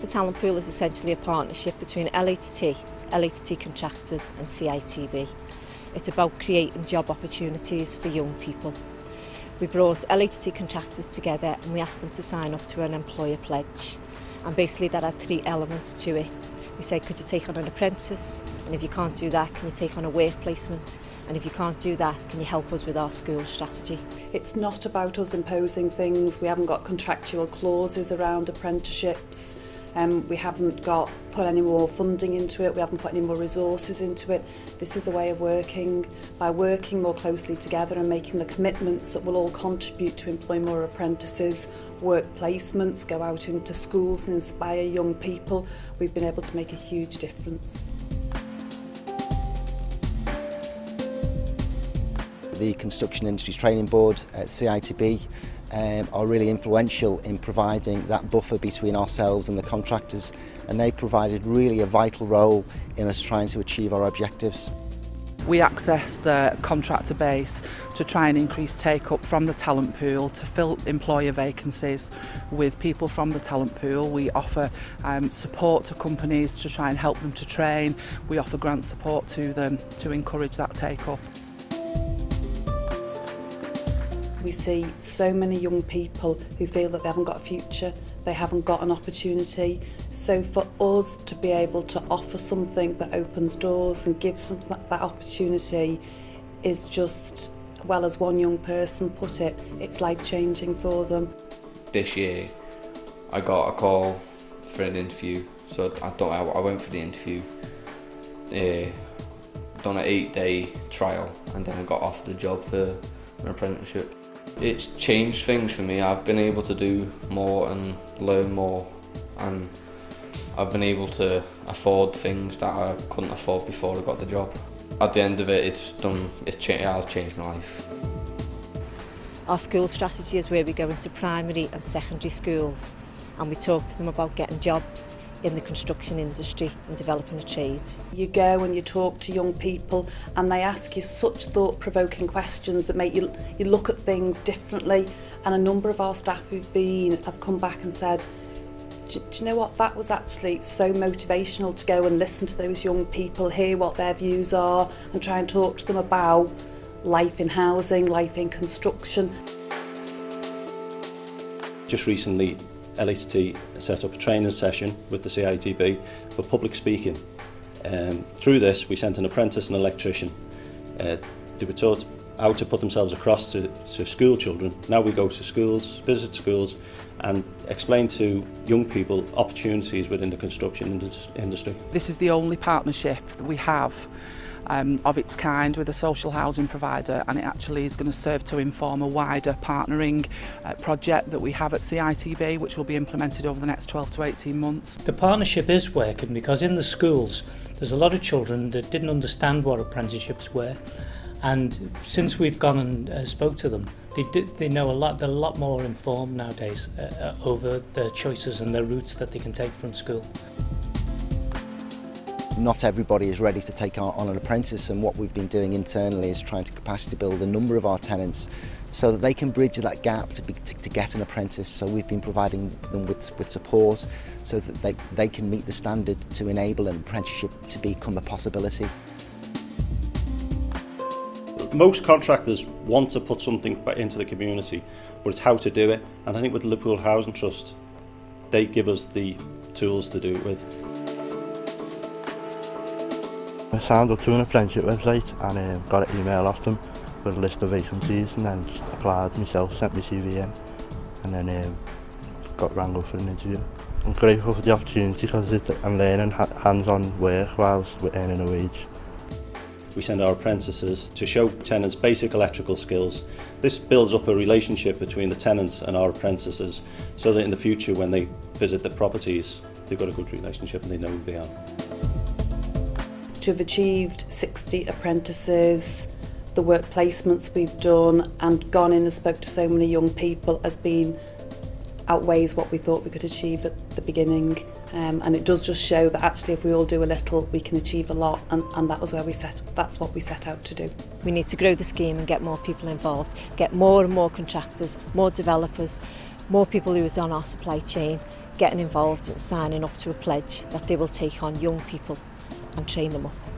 The talent pool is essentially a partnership between LHT, LHT contractors and CITB. It's about creating job opportunities for young people. We brought LHT contractors together and we asked them to sign up to an employer pledge. And basically that had 3 elements to it. We said, could you take on an apprentice? And if you can't do that, can you take on a work placement? And if you can't do that, can you help us with our school strategy? It's not about us imposing things. We haven't got contractual clauses around apprenticeships. We haven't put any more funding into it. We haven't put any more resources into it. This is a way of working. By working more closely together and making the commitments that will all contribute to employ more apprentices, work placements, go out into schools and inspire young people, we've been able to make a huge difference. The Construction Industries Training Board at CITB are really influential in providing that buffer between ourselves and the contractors, and they provided really a vital role in us trying to achieve our objectives. We access the contractor base to try and increase take-up from the talent pool to fill employer vacancies with people from the talent pool. We offer support to companies to try and help them to train. We offer grant support to them to encourage that take-up. We see so many young people who feel that they haven't got a future, they haven't got an opportunity. So for us to be able to offer something that opens doors and gives them that opportunity is just, well, as one young person put it, it's life-changing for them. This year I got a call for an interview, so I went for the interview, done an 8-day trial, and then I got offered a job for an apprenticeship. It's changed things for me. I've been able to do more and learn more, and I've been able to afford things that I couldn't afford before I got the job. At the end of it, it has changed my life. Our school strategy is where we go into primary and secondary schools and we talk to them about getting jobs in the construction industry and developing a trade. You go and you talk to young people and they ask you such thought-provoking questions that make you look at things differently, and a number of our staff have come back and said, do you know what, that was actually so motivational to go and listen to those young people, hear what their views are and try and talk to them about life in housing, life in construction. Just recently LHT set up a training session with the CITB for public speaking. Through this we sent an apprentice and electrician. They were taught how to put themselves across to school children. Now we go to schools, visit schools and explain to young people opportunities within the construction industry. This is the only partnership that we have of its kind with a social housing provider, and it actually is going to serve to inform a wider partnering project that we have at CITB, which will be implemented over the next 12 to 18 months. The partnership is working because in the schools there's a lot of children that didn't understand what apprenticeships were, and since we've gone and spoke to them, they know a lot. They're a lot more informed nowadays over the choices and the routes that they can take from school. Not everybody is ready to take on an apprentice, and what we've been doing internally is trying to capacity build a number of our tenants so that they can bridge that gap to get an apprentice. So we've been providing them with support so that they can meet the standard to enable an apprenticeship to become a possibility. Most contractors want to put something into the community, but it's how to do it, and I think with the Liverpool Housing Trust they give us the tools to do it with. I signed up to an apprenticeship website and got an email off them with a list of vacancies, and then just applied myself, sent my CV in, and then got rang up for an interview. I'm grateful for the opportunity because I'm learning hands-on work whilst we're earning a wage. We send our apprentices to show tenants basic electrical skills. This builds up a relationship between the tenants and our apprentices so that in the future when they visit the properties they've got a good relationship and they know who they are. To have achieved 60 apprentices, the work placements we've done and gone in and spoke to so many young people outweighs what we thought we could achieve at the beginning, and it does just show that actually if we all do a little we can achieve a lot, and that's what we set out to do. We need to grow the scheme and get more people involved, get more and more contractors, more developers, more people who are on our supply chain getting involved and signing up to a pledge that they will take on young people and train them up.